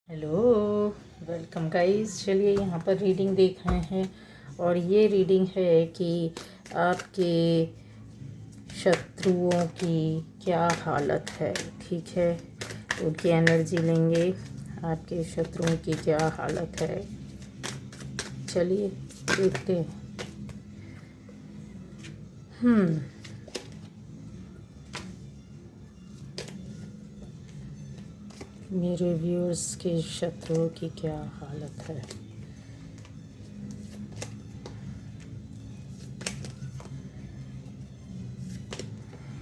Hello, welcome guys. चलिए यहाँ पर रीडिंग देख रहे हैं और ये रीडिंग है कि आपके शत्रुओं की क्या हालत है। ठीक है, उनकी एनर्जी लेंगे। आपके शत्रुओं की क्या हालत है, चलिए देखते हैं। मेरे व्यूअर्स के शत्रुओं की क्या हालत है।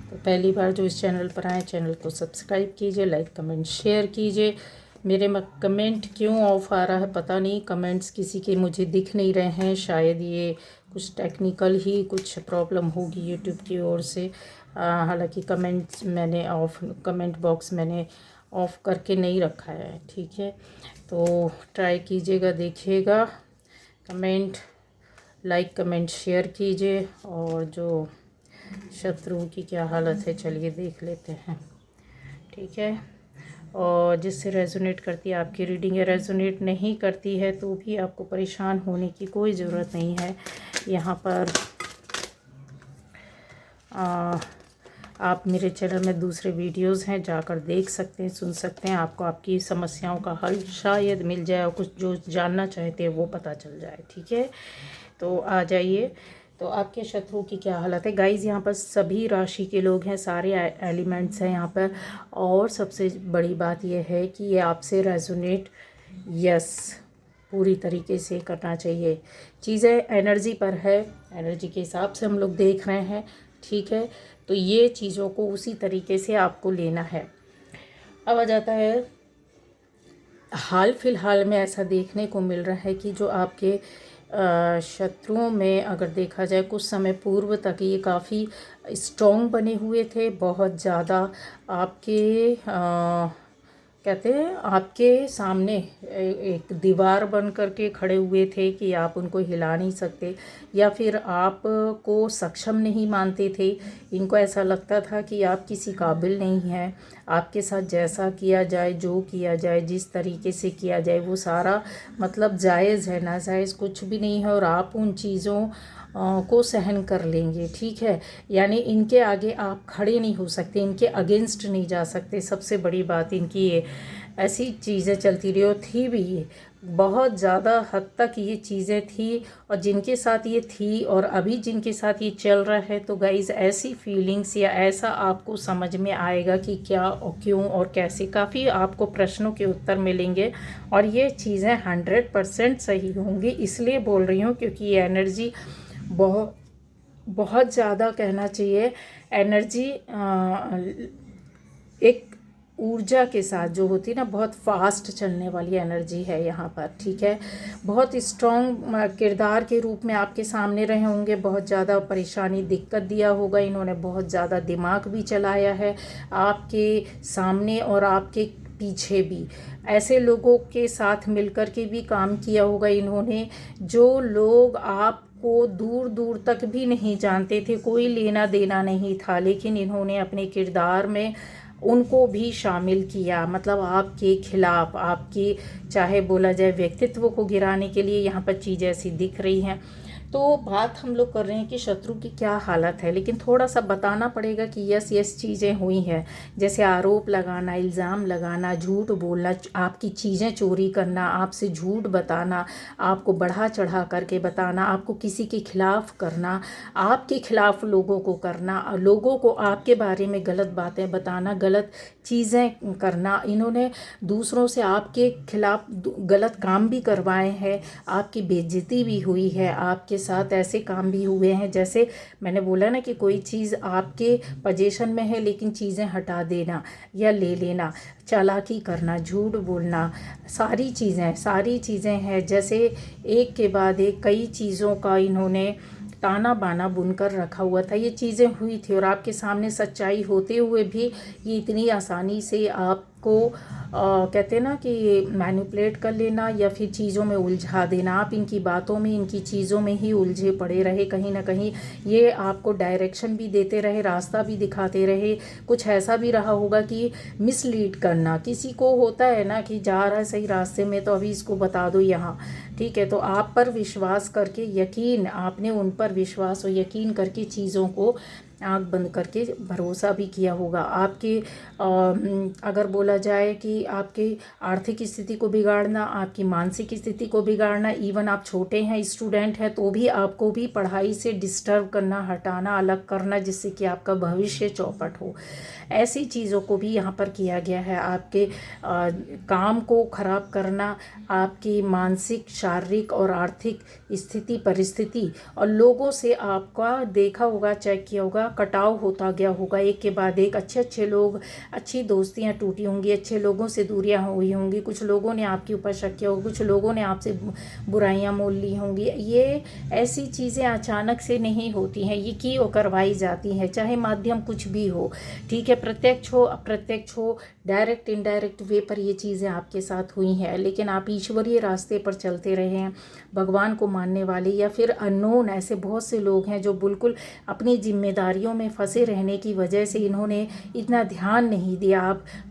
तो पहली बार जो इस चैनल पर आए, चैनल को सब्सक्राइब कीजिए, लाइक कमेंट शेयर कीजिए। मेरे कमेंट क्यों ऑफ आ रहा है पता नहीं, कमेंट्स किसी के मुझे दिख नहीं रहे हैं। शायद ये कुछ टेक्निकल ही कुछ प्रॉब्लम होगी यूट्यूब की ओर से। हालांकि कमेंट बॉक्स मैंने ऑफ करके नहीं रखा है। ठीक है, तो ट्राई कीजिएगा, देखिएगा। कमेंट, लाइक कमेंट शेयर कीजिए। और जो शत्रुओं की क्या हालत है, चलिए देख लेते हैं। ठीक है, और जिससे रेजोनेट करती है आपकी रीडिंग या रेजोनेट नहीं करती है तो भी आपको परेशान होने की कोई ज़रूरत नहीं है। यहाँ पर आप मेरे चैनल में दूसरे वीडियोस हैं, जाकर देख सकते हैं, सुन सकते हैं। आपको आपकी समस्याओं का हल शायद मिल जाए और कुछ जो जानना चाहते हैं वो पता चल जाए। ठीक है, तो आ जाइए। तो आपके शत्रु की क्या हालत है गाइज। यहाँ पर सभी राशि के लोग हैं, सारे एलिमेंट्स हैं यहाँ पर। और सबसे बड़ी बात यह है कि ये आपसे रेजोनेट पूरी तरीके से करना चाहिए। चीज़ें एनर्जी पर है, एनर्जी के हिसाब से हम लोग देख रहे हैं। ठीक है, तो ये चीज़ों को उसी तरीके से आपको लेना है। अब आ जाता है, हाल फिलहाल में ऐसा देखने को मिल रहा है कि जो आपके शत्रुओं में अगर देखा जाए, कुछ समय पूर्व तक ये काफ़ी स्ट्रॉन्ग बने हुए थे, बहुत ज़्यादा आपके कहते हैं आपके सामने एक दीवार बन करके खड़े हुए थे कि आप उनको हिला नहीं सकते, या फिर आप को सक्षम नहीं मानते थे। इनको ऐसा लगता था कि आप किसी काबिल नहीं हैं। आपके साथ जैसा किया जाए, जो किया जाए, जिस तरीके से किया जाए, वो सारा मतलब जायज़ है, नाजायज़ कुछ भी नहीं है। और आप उन चीज़ों को सहन कर लेंगे। ठीक है, यानी इनके आगे आप खड़े नहीं हो सकते, इनके अगेंस्ट नहीं जा सकते। सबसे बड़ी बात इनकी ये ऐसी चीज़ें चलती रही और थी भी, ये बहुत ज़्यादा हद तक ये चीज़ें थी। और जिनके साथ ये थी और अभी जिनके साथ ये चल रहा है, तो गाइज़ ऐसी फीलिंग्स या ऐसा आपको समझ में आएगा कि क्या और क्यों और कैसे, काफ़ी आपको प्रश्नों के उत्तर मिलेंगे। और ये चीज़ें 100% सही होंगी। इसलिए बोल रही हूँ क्योंकि ये एनर्जी बहुत बहुत ज़्यादा कहना चाहिए, एनर्जी एक ऊर्जा के साथ जो होती है ना, बहुत फास्ट चलने वाली एनर्जी है यहाँ पर। ठीक है, बहुत स्ट्रॉन्ग किरदार के रूप में आपके सामने रहे होंगे। बहुत ज़्यादा परेशानी दिक्कत दिया होगा इन्होंने, बहुत ज़्यादा दिमाग भी चलाया है आपके सामने और आपके पीछे भी। ऐसे लोगों के साथ मिलकर के भी काम किया होगा इन्होंने, जो लोग आपको दूर दूर तक भी नहीं जानते थे, कोई लेना देना नहीं था, लेकिन इन्होंने अपने किरदार में उनको भी शामिल किया। मतलब आपके खिलाफ, आपके चाहे बोला जाए व्यक्तित्व को गिराने के लिए यहाँ पर चीज़ ऐसी दिख रही हैं। तो बात हम लोग कर रहे हैं कि शत्रु की क्या हालत है, लेकिन थोड़ा सा बताना पड़ेगा कि यस चीज़ें हुई हैं। जैसे आरोप लगाना, इल्ज़ाम लगाना, झूठ बोलना, आपकी चीज़ें चोरी करना, आपसे झूठ बताना, आपको बढ़ा चढ़ा करके बताना, आपको किसी के खिलाफ करना, आपके खिलाफ लोगों को करना, लोगों को आपके बारे में गलत बातें बताना, गलत चीज़ें करना। इन्होंने दूसरों से आपके खिलाफ गलत काम भी करवाए हैं, आपकी बेइज्जती भी हुई है, आपके साथ ऐसे काम भी हुए हैं। जैसे मैंने बोला ना कि कोई चीज़ आपके पोजीशन में है लेकिन चीज़ें हटा देना या ले लेना, चालाकी करना, झूठ बोलना, सारी चीज़ें हैं। जैसे एक के बाद एक कई चीज़ों का इन्होंने ताना बाना बुनकर रखा हुआ था। ये चीज़ें हुई थी और आपके सामने सच्चाई होते हुए भी ये इतनी आसानी से आपको कहते हैं ना कि मैनिपुलेट कर लेना या फिर चीज़ों में उलझा देना। आप इनकी बातों में, इनकी चीज़ों में ही उलझे पड़े रहे, कहीं ना कहीं ये आपको डायरेक्शन भी देते रहे, रास्ता भी दिखाते रहे। कुछ ऐसा भी रहा होगा कि मिसलीड करना, किसी को होता है ना कि जा रहा है सही रास्ते में तो अभी इसको बता दो यहाँ, ठीक है। तो आप पर विश्वास करके, यकीन, आपने उन पर विश्वास और यकीन करके चीज़ों को आंख बंद करके भरोसा भी किया होगा। आपके अगर बोला जाए कि आपके आर्थिक स्थिति को बिगाड़ना, आपकी मानसिक स्थिति को बिगाड़ना, इवन आप छोटे हैं, स्टूडेंट हैं, तो भी आपको भी पढ़ाई से डिस्टर्ब करना, हटाना, अलग करना, जिससे कि आपका भविष्य चौपट हो, ऐसी चीज़ों को भी यहाँ पर किया गया है। आपके काम को ख़राब करना, आपकी मानसिक, शारीरिक और आर्थिक स्थिति, परिस्थिति और लोगों से आपका देखा होगा, चेक किया होगा, कटाव होता गया होगा एक के बाद एक। अच्छे अच्छे लोग, अच्छी दोस्तियां टूटी होंगी, अच्छे लोगों से दूरियां हुई होंगी, कुछ लोगों ने आपके ऊपर शक किया होगा, कुछ लोगों ने आपसे बुराइयां मोल ली होंगी। ये ऐसी चीज़ें अचानक से नहीं होती हैं, ये की और करवाई जाती हैं, चाहे माध्यम कुछ भी हो, ठीक है, प्रत्यक्ष हो, अप्रत्यक्ष हो, डायरेक्ट इनडायरेक्ट वे पर ये चीज़ें आपके साथ हुई हैं। लेकिन आप ईश्वरीय रास्ते पर चलते रहे हैं, भगवान को मानने वाले या फिर अननोन ऐसे बहुत से लोग हैं जो बिल्कुल अपनी जिम्मेदारियों में फंसे रहने की वजह से इन्होंने इतना ध्यान नहीं दिया।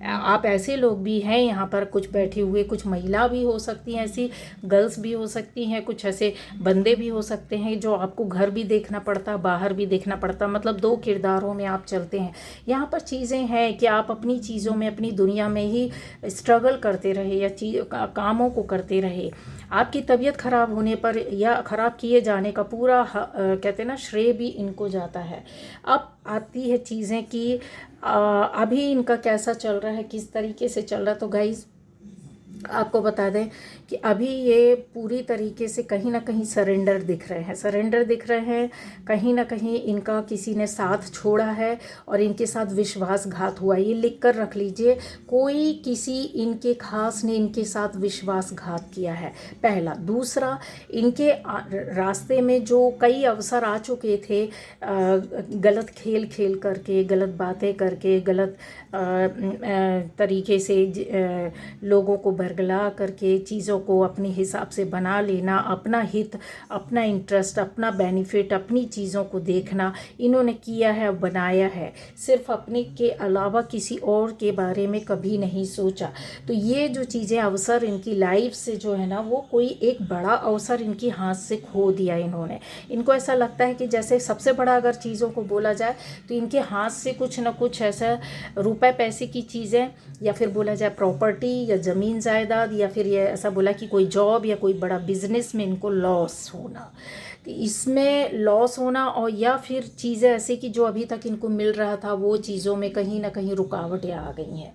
आप ऐसे लोग भी हैं यहाँ पर कुछ बैठे हुए, कुछ महिला भी हो सकती हैं, ऐसी गर्ल्स भी हो सकती हैं, कुछ ऐसे बंदे भी हो सकते हैं जो आपको घर भी देखना पड़ता, बाहर भी देखना पड़ता, मतलब दो किरदारों में आप चलते हैं। यहाँ पर चीज़ें हैं कि आप अपनी चीज़ों में, अपनी दुनिया में ही स्ट्रगल करते रहे या कामों को करते रहे। आपकी तबीयत खराब होने पर या खराब किए जाने का पूरा कहते हैं ना श्रेय भी इनको जाता है। अब आती है चीज़ें कि अभी इनका कैसा चल रहा है, किस तरीके से चल रहा है। तो गाइज आपको बता दें कि अभी ये पूरी तरीके से कहीं ना कहीं सरेंडर दिख रहे हैं, सरेंडर दिख रहे हैं। कहीं ना कहीं इनका किसी ने साथ छोड़ा है और इनके साथ विश्वासघात हुआ। ये लिख कर रख लीजिए, कोई किसी इनके खास ने इनके साथ विश्वासघात किया है, पहला। दूसरा, इनके रास्ते में जो कई अवसर आ चुके थे, गलत खेल खेल करके, गलत बातें करके, गलत तरीके से लोगों को बरगला करके, चीज़ों को अपने हिसाब से बना लेना, अपना हित, अपना इंटरेस्ट, अपना बेनिफिट, अपनी चीज़ों को देखना, इन्होंने किया है, बनाया है। सिर्फ अपने के अलावा किसी और के बारे में कभी नहीं सोचा। तो ये जो चीज़ें, अवसर इनकी लाइफ से जो है ना, वो कोई एक बड़ा अवसर इनकी हाथ से खो दिया इन्होंने। इनको ऐसा लगता है कि जैसे सबसे बड़ा अगर चीज़ों को बोला जाए तो इनके हाथ से कुछ ना कुछ ऐसा रुपए पैसे की चीज़ें, या फिर बोला जाए प्रॉपर्टी या ज़मीन जायदाद, या फिर ये ऐसा बोला कि कोई जॉब या कोई बड़ा बिजनेस में इनको लॉस होना, तो इसमें लॉस होना, और या फिर चीज़ें ऐसे कि जो अभी तक इनको मिल रहा था वो चीज़ों में कहीं ना कहीं रुकावटें आ गई हैं।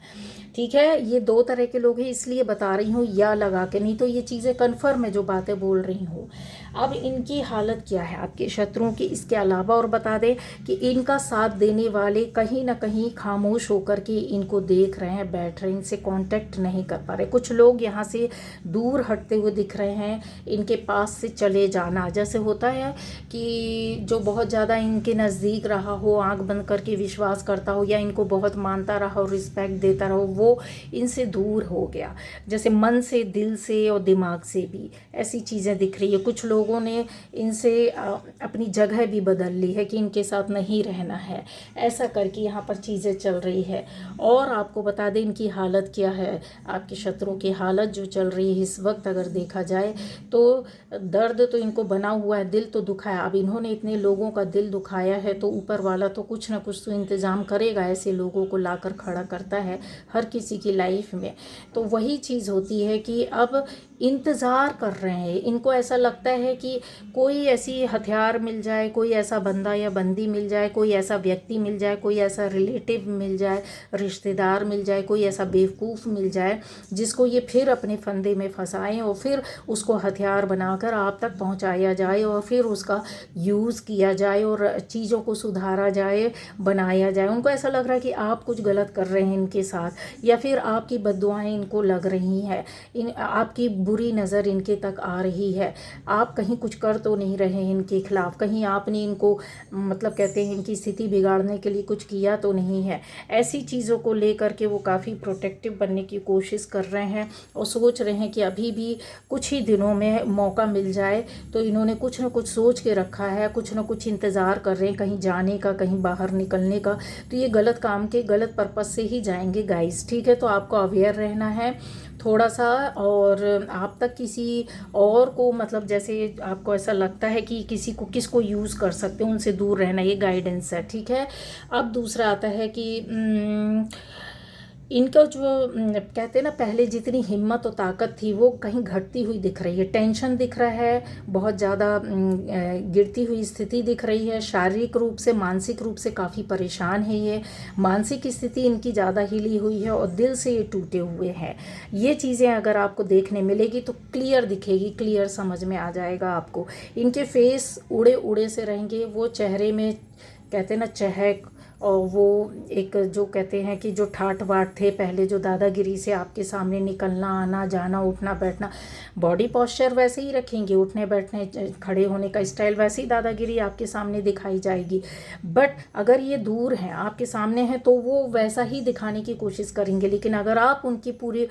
ठीक है, ये दो तरह के लोग हैं, इसलिए बता रही हूँ या लगा के, नहीं तो ये चीज़ें कन्फर्म है जो बातें बोल रही हूँ। अब इनकी हालत क्या है आपके शत्रुओं की, इसके अलावा और बता दें कि इनका साथ देने वाले कहीं ना कहीं खामोश होकर के इनको देख रहे हैं, बैठ रहे हैं, इनसे कांटेक्ट नहीं कर पा रहे। कुछ लोग यहाँ से दूर हटते हुए दिख रहे हैं, इनके पास से चले जाना। जैसे होता है कि जो बहुत ज़्यादा इनके नज़दीक रहा हो, आंख बंद करके विश्वास करता हो, या इनको बहुत मानता रहा हो, रिस्पेक्ट देता रहो, वो इनसे दूर हो गया। जैसे मन से, दिल से और दिमाग से भी ऐसी चीज़ें दिख रही है। कुछ लोगों ने इनसे अपनी जगह भी बदल ली है कि इनके साथ नहीं रहना है, ऐसा करके यहाँ पर चीज़ें चल रही है। और आपको बता दें इनकी हालत क्या है, आपके शत्रुओं की हालत जो चल रही है इस वक्त, अगर देखा जाए तो दर्द तो इनको बना हुआ है, दिल तो दुखाया। अब इन्होंने इतने लोगों का दिल दुखाया है तो ऊपर वाला तो कुछ ना कुछ तो इंतज़ाम करेगा, ऐसे लोगों को लाकर खड़ा करता है हर किसी की लाइफ में। तो वही चीज़ होती है कि अब इंतज़ार कर रहे हैं, इनको ऐसा लगता है कि कोई ऐसी हथियार मिल जाए, कोई ऐसा बंदा या बंदी मिल जाए, कोई ऐसा व्यक्ति मिल जाए, कोई ऐसा रिलेटिव मिल जाए, रिश्तेदार मिल जाए, कोई ऐसा बेवकूफ़ मिल जाए जिसको ये फिर अपने फंदे में फंसाएं और फिर उसको हथियार बनाकर आप तक पहुंचाया जाए और फिर उसका यूज़ किया जाए और चीज़ों को सुधारा जाए, बनाया जाए। उनको ऐसा लग रहा है कि आप कुछ गलत कर रहे हैं इनके साथ, या फिर आपकी बद्दुआएं इनको लग रही हैं, आपकी बुरी नज़र इनके तक आ रही है, आप कहीं कुछ कर तो नहीं रहे हैं इनके खिलाफ, कहीं आपने इनको मतलब कहते हैं इनकी स्थिति बिगाड़ने के लिए कुछ किया तो नहीं है। ऐसी चीज़ों को लेकर के वो काफ़ी प्रोटेक्टिव बनने की कोशिश कर रहे हैं और सोच रहे हैं कि अभी भी कुछ ही दिनों में मौका मिल जाए। तो इन्होंने कुछ ना कुछ सोच के रखा है, कुछ ना कुछ इंतज़ार कर रहे हैं कहीं जाने का, कहीं बाहर निकलने का। तो ये गलत काम के गलत पर्पज़ से ही जाएंगे गाइस, ठीक है। तो आपको अवेयर रहना है थोड़ा सा, और आप तक किसी और को मतलब जैसे आपको ऐसा लगता है कि किसको यूज़ कर सकते हैं, उनसे दूर रहना, ये गाइडेंस है, ठीक है। अब दूसरा आता है कि इनका जो कहते हैं ना, पहले जितनी हिम्मत और ताकत थी वो कहीं घटती हुई दिख रही है, टेंशन दिख रहा है, बहुत ज़्यादा गिरती हुई स्थिति दिख रही है, शारीरिक रूप से मानसिक रूप से काफ़ी परेशान है ये, मानसिक स्थिति इनकी ज़्यादा हिली हुई है और दिल से ये टूटे हुए हैं। ये चीज़ें अगर आपको देखने मिलेगी तो क्लियर दिखेगी, क्लियर समझ में आ जाएगा आपको। इनके फेस उड़े उड़े से रहेंगे, वो चेहरे में कहते हैं ना चहक, और वो एक जो कहते हैं कि जो ठाट बाट थे पहले, जो दादागिरी से आपके सामने निकलना, आना जाना, उठना बैठना, बॉडी पोस्चर वैसे ही रखेंगे, उठने बैठने खड़े होने का स्टाइल वैसे ही दादागिरी आपके सामने दिखाई जाएगी। बट अगर ये दूर हैं, आपके सामने हैं, तो वो वैसा ही दिखाने की कोशिश करेंगे। लेकिन अगर आप उनकी पूरी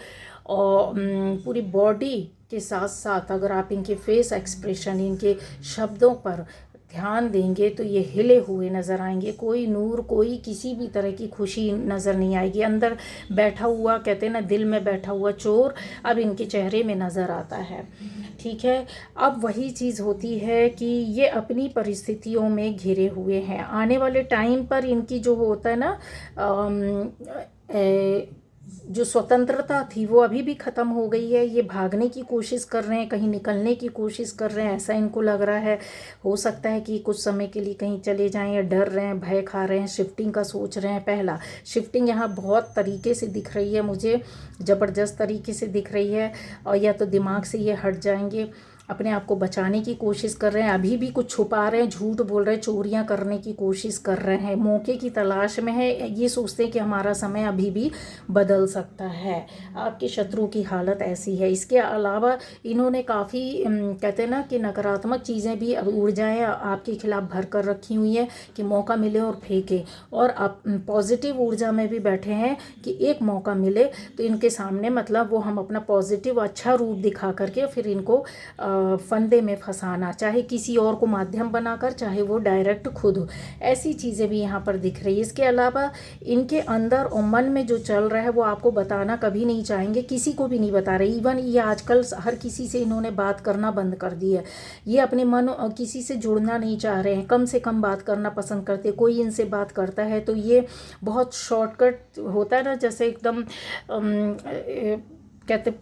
बॉडी के साथ साथ अगर आप इनके फेस एक्सप्रेशन, इनके शब्दों पर ध्यान देंगे तो ये हिले हुए नज़र आएंगे, कोई नूर, कोई किसी भी तरह की खुशी नज़र नहीं आएगी। अंदर बैठा हुआ, कहते हैं ना दिल में बैठा हुआ चोर, अब इनके चेहरे में नज़र आता है, ठीक है। अब वही चीज़ होती है कि ये अपनी परिस्थितियों में घिरे हुए हैं। आने वाले टाइम पर इनकी जो होता है ना जो स्वतंत्रता थी वो अभी भी ख़त्म हो गई है। ये भागने की कोशिश कर रहे हैं, कहीं निकलने की कोशिश कर रहे हैं, ऐसा इनको लग रहा है। हो सकता है कि कुछ समय के लिए कहीं चले जाएं, या डर रहे हैं, भय खा रहे हैं, शिफ्टिंग का सोच रहे हैं। पहला शिफ्टिंग यहाँ बहुत तरीके से दिख रही है मुझे, ज़बरदस्त तरीके से दिख रही है। और या तो दिमाग से ये हट जाएंगे, अपने आप को बचाने की कोशिश कर रहे हैं, अभी भी कुछ छुपा रहे हैं, झूठ बोल रहे हैं, चोरियां करने की कोशिश कर रहे हैं, मौके की तलाश में है। ये सोचते हैं कि हमारा समय अभी भी बदल सकता है। आपके शत्रु की हालत ऐसी है। इसके अलावा इन्होंने काफ़ी कहते हैं ना कि नकारात्मक चीज़ें भी, अब ऊर्जाएँ आपके खिलाफ भर कर रखी हुई हैं कि मौका मिले और फेंके। और आप पॉजिटिव ऊर्जा में भी बैठे हैं कि एक मौका मिले तो इनके सामने मतलब वो हम अपना पॉजिटिव अच्छा रूप दिखा करके फिर इनको फंदे में फंसाना, चाहे किसी और को माध्यम बनाकर, चाहे वो डायरेक्ट खुद हो। ऐसी चीज़ें भी यहाँ पर दिख रही है। इसके अलावा इनके अंदर और मन में जो चल रहा है वो आपको बताना कभी नहीं चाहेंगे, किसी को भी नहीं बता रहे। इवन ये आजकल हर किसी से इन्होंने बात करना बंद कर दी है। ये अपने मन और किसी से जुड़ना नहीं चाह रहे हैं, कम से कम बात करना पसंद करते। कोई इनसे बात करता है तो ये बहुत शॉर्टकट होता है ना, जैसे एकदम कहते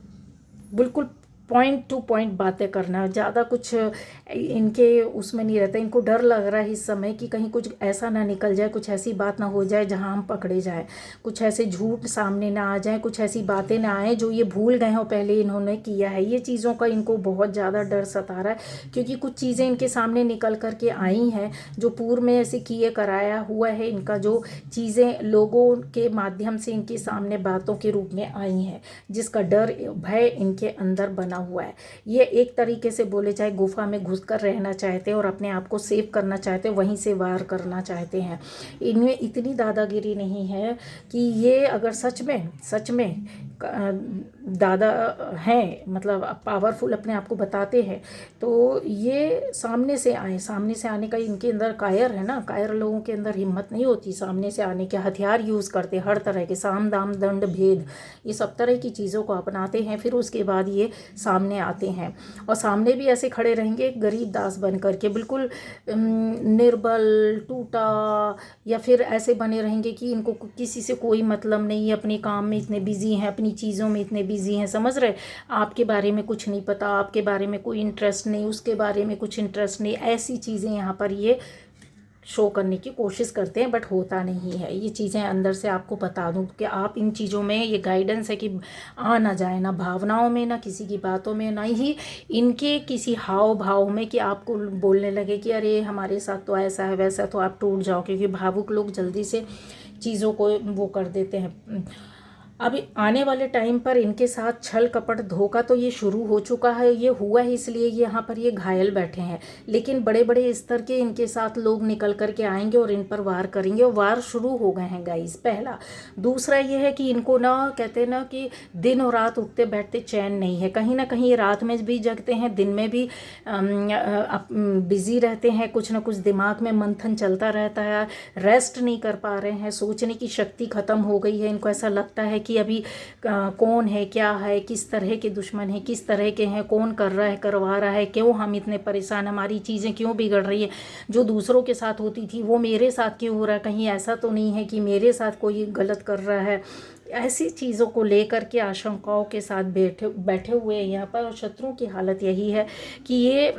बिल्कुल पॉइंट टू पॉइंट बातें करना, ज़्यादा कुछ इनके उसमें नहीं रहता। इनको डर लग रहा है इस समय कि कहीं कुछ ऐसा ना निकल जाए, कुछ ऐसी बात ना हो जाए जहां हम पकड़े जाए, कुछ ऐसे झूठ सामने ना आ जाए, कुछ ऐसी बातें ना आए जो ये भूल गए हो पहले इन्होंने किया है। ये चीज़ों का इनको बहुत ज़्यादा डर सता रहा है, क्योंकि कुछ चीज़ें इनके सामने निकल कर के आई हैं जो पूर्व में ऐसे किए कराया हुआ है। इनका जो चीज़ें लोगों के माध्यम से इनके सामने बातों के रूप में आई हैं, जिसका डर भय इनके अंदर बना हुआ है। ये एक तरीके से बोले चाहे गुफा में घुसकर रहना चाहते हैं और अपने आप को सेव करना चाहते हैं, वहीं से वार करना चाहते हैं। इनमें इतनी दादागिरी नहीं है कि ये अगर सच में दादा हैं, मतलब पावरफुल अपने आप को बताते हैं, तो ये सामने से आए। सामने से आने का इनके अंदर कायर है ना, कायर लोगों के अंदर हिम्मत नहीं होती सामने से आने के। हथियार यूज़ करते, हर तरह के साम दाम दंड भेद, ये सब तरह की चीज़ों को अपनाते हैं। फिर उसके बाद ये सामने आते हैं और सामने भी ऐसे खड़े रहेंगे गरीब दास बन करके, बिल्कुल निर्बल, टूटा, या फिर ऐसे बने रहेंगे कि इनको किसी से कोई मतलब नहीं है, अपने काम में इतने बिजी हैं, अपनी चीज़ों में इतने बिजी हैं, समझ रहे। आपके बारे में कुछ नहीं पता, आपके बारे में कोई इंटरेस्ट नहीं, उसके बारे में कुछ इंटरेस्ट नहीं। ऐसी चीज़ें यहाँ पर ये शो करने की कोशिश करते हैं, बट होता नहीं है। ये चीज़ें अंदर से आपको बता दूं कि आप इन चीज़ों में, ये गाइडेंस है कि आ ना जाए, ना भावनाओं में, ना किसी की बातों में, ना ही इनके किसी हाव भाव में कि आपको बोलने लगे कि अरे हमारे साथ तो ऐसा है वैसा, तो आप टूट जाओ। क्योंकि भावुक लोग जल्दी से चीज़ों को वो कर देते हैं, अब आने वाले टाइम पर इनके साथ छल कपट धोखा तो ये शुरू हो चुका है, ये हुआ है इसलिए ये यहाँ पर ये घायल बैठे हैं, लेकिन बड़े बड़े स्तर के इनके साथ लोग निकल करके आएंगे और इन पर वार करेंगे, और वार शुरू हो गए हैं गाइस। पहला। दूसरा ये है कि इनको ना कहते हैं ना कि दिन और रात उठते बैठते चैन नहीं है, कहीं ना कहीं रात में भी जगते हैं, दिन में भी बिजी रहते हैं, कुछ ना कुछ दिमाग में मंथन चलता रहता है, रेस्ट नहीं कर पा रहे हैं, सोचने की शक्ति ख़त्म हो गई है। इनको ऐसा लगता है कि अभी कौन है, क्या है, किस तरह के दुश्मन है, किस तरह के हैं, कौन कर रहा है, करवा रहा है, क्यों हम इतने परेशान, हमारी चीज़ें क्यों बिगड़ रही है, जो दूसरों के साथ होती थी वो मेरे साथ क्यों हो रहा है, कहीं ऐसा तो नहीं है कि मेरे साथ कोई गलत कर रहा है। ऐसी चीज़ों को लेकर के आशंकाओं के साथ बैठे हुए हैं यहाँ पर। और शत्रुओं की हालत यही है कि ये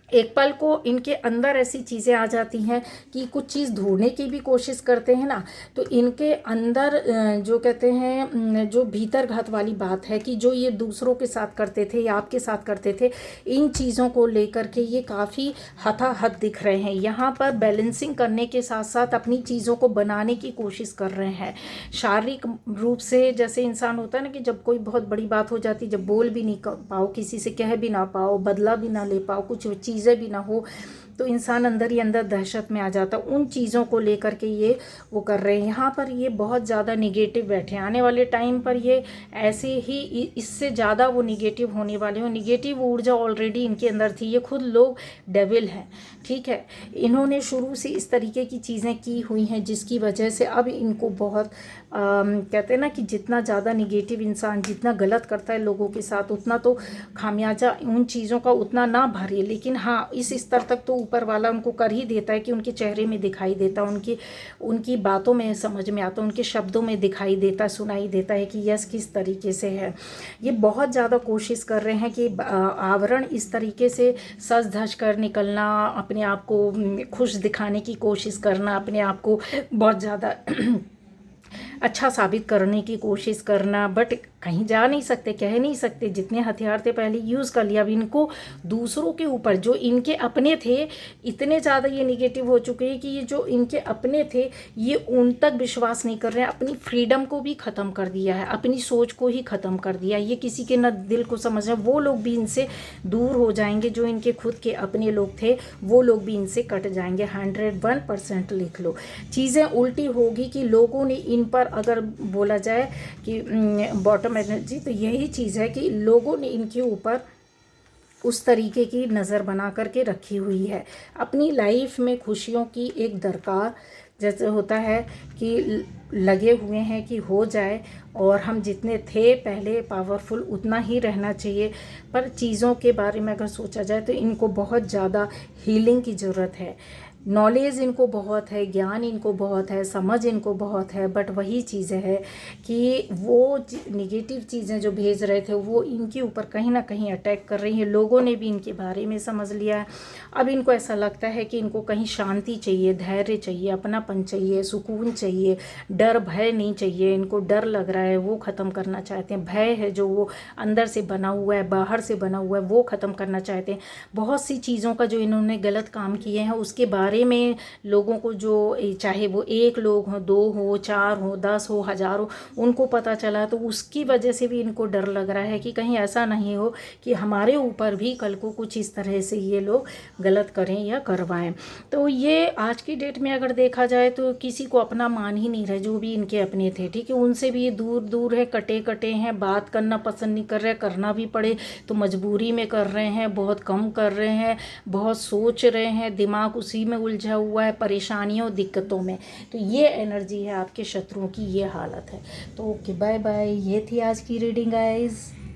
एक पल को इनके अंदर ऐसी चीज़ें आ जाती हैं कि कुछ चीज़ ढूंढने की भी कोशिश करते हैं ना, तो इनके अंदर जो कहते हैं जो भीतर घात वाली बात है कि जो ये दूसरों के साथ करते थे या आपके साथ करते थे, इन चीज़ों को लेकर के ये काफ़ी हताहत दिख रहे हैं। यहाँ पर बैलेंसिंग करने के साथ साथ अपनी चीज़ों को बनाने की कोशिश कर रहे हैं। शारीरिक रूप से जैसे इंसान होता है ना कि जब कोई बहुत बड़ी बात हो जाती, जब बोल भी नहीं पाओ, किसी से कह भी ना पाओ, बदला भी ना ले पाओ, कुछ चीज़ें भी ना हो, तो इंसान अंदर ही अंदर दहशत में आ जाता। उन चीज़ों को लेकर के ये वो कर रहे हैं। यहाँ पर ये बहुत ज़्यादा निगेटिव बैठे हैं। आने वाले टाइम पर ये ऐसे ही इससे ज़्यादा वो निगेटिव होने वाले हो। निगेटिव ऊर्जा ऑलरेडी इनके अंदर थी, ये खुद लोग डेविल हैं, ठीक है। इन्होंने शुरू से इस तरीके की चीज़ें की हुई हैं जिसकी वजह से अब इनको बहुत कहते हैं ना कि जितना ज़्यादा निगेटिव इंसान जितना गलत करता है लोगों के साथ, उतना तो खामियाजा उन चीज़ों का उतना ना भरे, लेकिन हाँ इस स्तर तक तो ऊपर वाला उनको कर ही देता है कि उनके चेहरे में दिखाई देता, उनकी बातों में समझ में आता, उनके शब्दों में दिखाई देता, सुनाई देता है कि यस किस तरीके से है। ये बहुत ज़्यादा कोशिश कर रहे हैं कि आवरण इस तरीके से सज धज कर निकलना, अपने आप को खुश दिखाने की कोशिश करना, अपने आप को बहुत ज़्यादा अच्छा साबित करने की कोशिश करना, बट कहीं जा नहीं सकते, कह नहीं सकते। जितने हथियार थे पहले यूज़ कर लिया। अब इनको दूसरों के ऊपर जो इनके अपने थे, इतने ज़्यादा ये निगेटिव हो चुके हैं कि ये जो इनके अपने थे ये उन तक विश्वास नहीं कर रहे हैं। अपनी फ्रीडम को भी ख़त्म कर दिया है, अपनी सोच को ही ख़त्म कर दिया। ये किसी के न दिल को समझ रहे, वो लोग भी इनसे दूर हो जाएंगे। जो इनके खुद के अपने लोग थे वो लोग भी इनसे कट जाएंगे। 101% लिख लो। चीज़ें उल्टी होगी कि लोगों ने इन पर अगर बोला जाए कि बॉटम एनर्जी, तो यही चीज़ है कि लोगों ने इनके ऊपर उस तरीके की नज़र बना करके रखी हुई है। अपनी लाइफ में खुशियों की एक दरकार जैसे होता है कि लगे हुए हैं कि हो जाए, और हम जितने थे पहले पावरफुल उतना ही रहना चाहिए। पर चीज़ों के बारे में अगर सोचा जाए तो इनको बहुत ज़्यादा हीलिंग की ज़रूरत है। नॉलेज इनको बहुत है, ज्ञान इनको बहुत है, समझ इनको बहुत है, बट वही चीज़ें है कि वो निगेटिव चीज़ें जो भेज रहे थे वो इनके ऊपर कहीं ना कहीं अटैक कर रही हैं। लोगों ने भी इनके बारे में समझ लिया है। अब इनको ऐसा लगता है कि इनको कहीं शांति चाहिए, धैर्य चाहिए, अपनापन चाहिए, सुकून चाहिए, डर भय नहीं चाहिए। इनको डर लग रहा है, वो ख़त्म करना चाहते हैं। भय है जो वो अंदर से बना हुआ है, बाहर से बना हुआ है, वो ख़त्म करना चाहते हैं। बहुत सी चीज़ों का जो इन्होंने गलत काम किए हैं उसके बारे में लोगों को, जो चाहे वो 1 लोग हो, 2 हो, 4 हो, 10 हो, 1000 हो, उनको पता चला, तो उसकी वजह से भी इनको डर लग रहा है कि कहीं ऐसा नहीं हो कि हमारे ऊपर भी कल को कुछ इस तरह से ये लोग गलत करें या करवाएं। तो ये आज की डेट में अगर देखा जाए तो किसी को अपना मान ही नहीं रहे, जो भी इनके अपने थे, ठीक है, उनसे भी ये दूर दूर है, कटे कटे हैं, बात करना पसंद नहीं कर रहे, करना भी पड़े तो मजबूरी में कर रहे हैं, बहुत कम कर रहे हैं, बहुत सोच रहे हैं, दिमाग उसी में उलझा हुआ है, परेशानियों दिक्कतों में। तो ये एनर्जी है आपके शत्रुओं की, ये हालत है। तो ओके, बाय बाय। ये थी आज की रीडिंग गाइस।